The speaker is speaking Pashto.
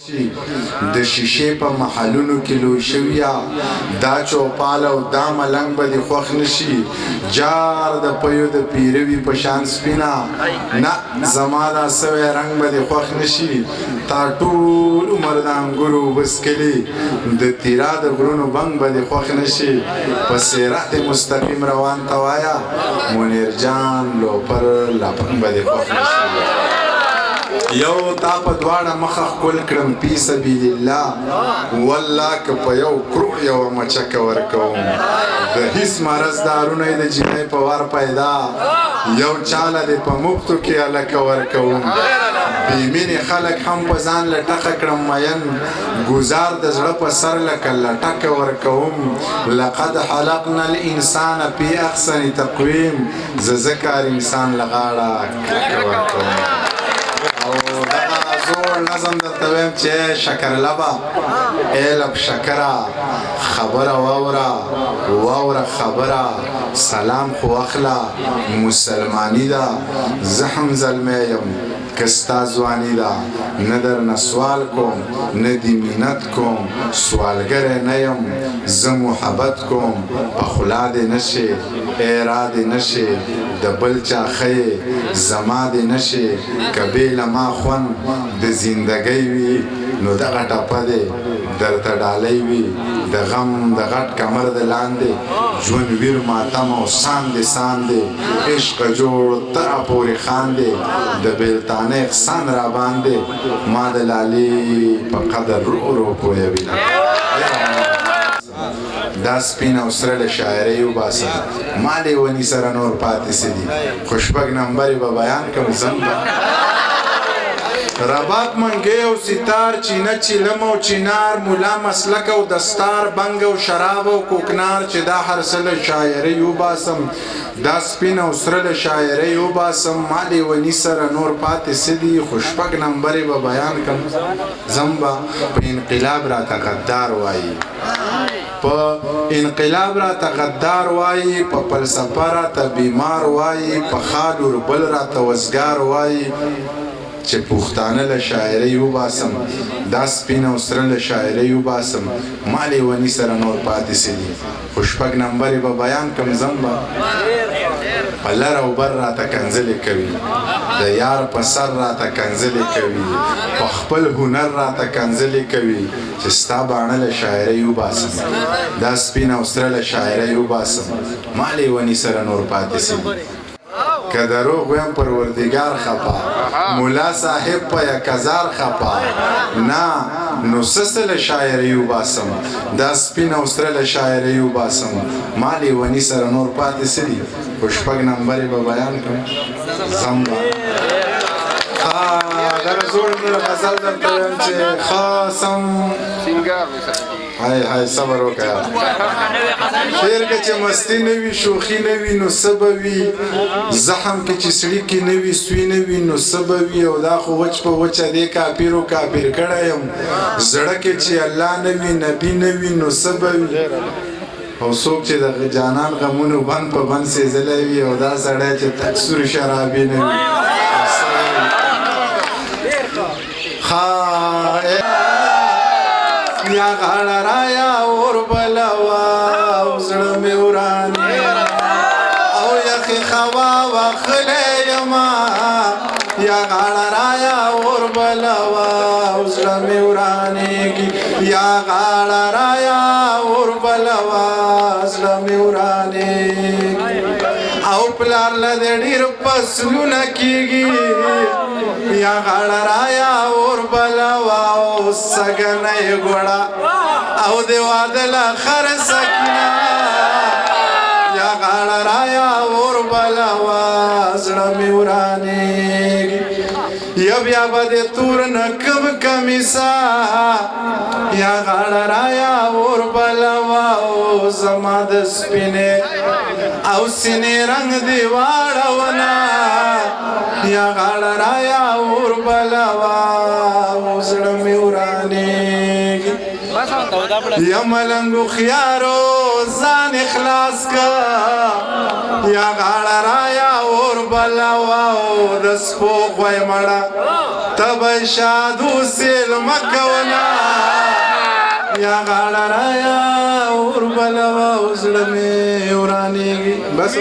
د شیشې په محلونو کې لوی شویا دا چوپال او دا ملنګ به دې خوښ نشي جار د پیو د پیروي په شان سپینا نه زما دا سوی رنګ به دې خوښ نشي تا ټول عمر د انګورو وبسکلي د تیرا د غرونو بنګ به دې خوښ نشي په صراط مستقیم روان ته وایه منیر جان لوپر لپنګ به دې خوښ نشي یو تا په دواړه مخه ښکل کړم فی سبیل الله والله که په یو کروړ یوه مچکه ورکوم د هیڅ مرض دارونه یې د جینۍ په ور پیدا یو چاله دې په مفتو کې هلکه ورکوم بې مینې خلک هم په ځان لټخه کړم مین ګزار د زړه په سر لکه لټکه ورکوم لقد حلقنا الانسان فی احسن تقویم زه ځکه انسان له غاړه کرکه ورکوم او دغه زوړ نظم درته ویم چې شکر لبه ای لب شکره خبره واوره خبره سلام خو اخله مسلمانی ده زه هم زلمی یم که ستا ځواني ده نه درنه سوال کوم نه دې مینت کوم سوالګری نه یم زه محبت کوم په خوله دې نشي ای را دې نشي د بل چا ښه زما دې نشي که بې له ما خوند د زندګۍ وي نو دغه ټپه دې درته ډالۍ وي د غم د غټ کمر د لاندې ژوند ویر ماتم او ساندې ساندې عشق جوړ تره پورې خاندې د بیلتانه احسان را باندې ما د لالې په قدر رو پوهوي دا سپین او سره له شاعرۍ وباسم ما لیوني سره نور پاتې څه دي خو شپږ نمبرې به بیان کړم زم به رباب منګی او ستار چینه چیلم او چینار ملا مسلک او دستار بنګ او شراب او کوکنار چې دا هر څه له شاعرۍ وباسم دا سپین او سره له شاعرۍ وباسم ما لیوني سره نور پاتې څه دي خو شپږ نمبرې به بیان کړم زم به په انقلاب راته غدار وایي په انقلاب راته غدار وایي په فلسفه راته بیمار وایي په خال اوربل راته وزګار وایي چې پښتانه له شاعرۍ وباسم دا سپین او سره له شاعرۍ وباسم ما لیوني سره نور پاتې څه دي خو شپږ نمبرې به بیان کړم زم به په لر او بر راته کنځلې کوي د یار په سر راته کنځلې کوي په خپل هنر راته کنځلې کوي چې ستا باڼه له شاعرۍ وباسم دا سپین او سره له شاعرۍ وباسم ما لیوني سره نور پاتې څه دي که دروغ ویم پروردگار خپا مولا صاحب په یک هزار خپا نه نو څه له شاعرۍ وباسم دا سپین او سره له شاعرۍ وباسم ما لیوني سره نور پاتې څه دي خو شپږ نمبرې به بیان کړم زم به دغه زوړ غزل درته ویم چې خاصم های صبر وکړه شعر کې چې مستی نه وي شوخي نه وي نو څه به وي زخم کې چې سړي کې نه وي سوی نه وي نو څه به وي او دا خو وچ په وچه دې کافرو کافر کړی یم زړه کې چې الله نه وي نبي نه وي نو څه به وي او څوک چې د جانان غمونو بند په بند سېزلی وي او دا سړی چې تک سور شرابي نه وي یا غاړه رایا اور بلوا او زړه مې ورانې او یخې خوا واخلی یما یا غاړه رایا اور بلوا او زړه مې ورانېږي یا غاړه رایا اور بلوا زړه مې ورانېږي او پلار له دې ډېر فصلونه کېږي یا غاړه رایا اور بلوا او سګنۍ ګوړه او د واده له خر سکینه یا غاړه رایا اور بلوا زړه مې ورانېږي یا بیا به د تور نقب کمیسه یا غاړه رایا اور بلوا او زما د سپینې او سینې رنګ دې واړونه یا غاړه رایا اور بلوا او زړه مې ورانېږي یا ملنګو خیارو ځان اخلاص کا یا غاړه رایا اور بلوا او د سپو خوی مړه تب شادو سیل مکونا یا غاڑا رایا اور بلوا اسڑ میں اورانیگی بس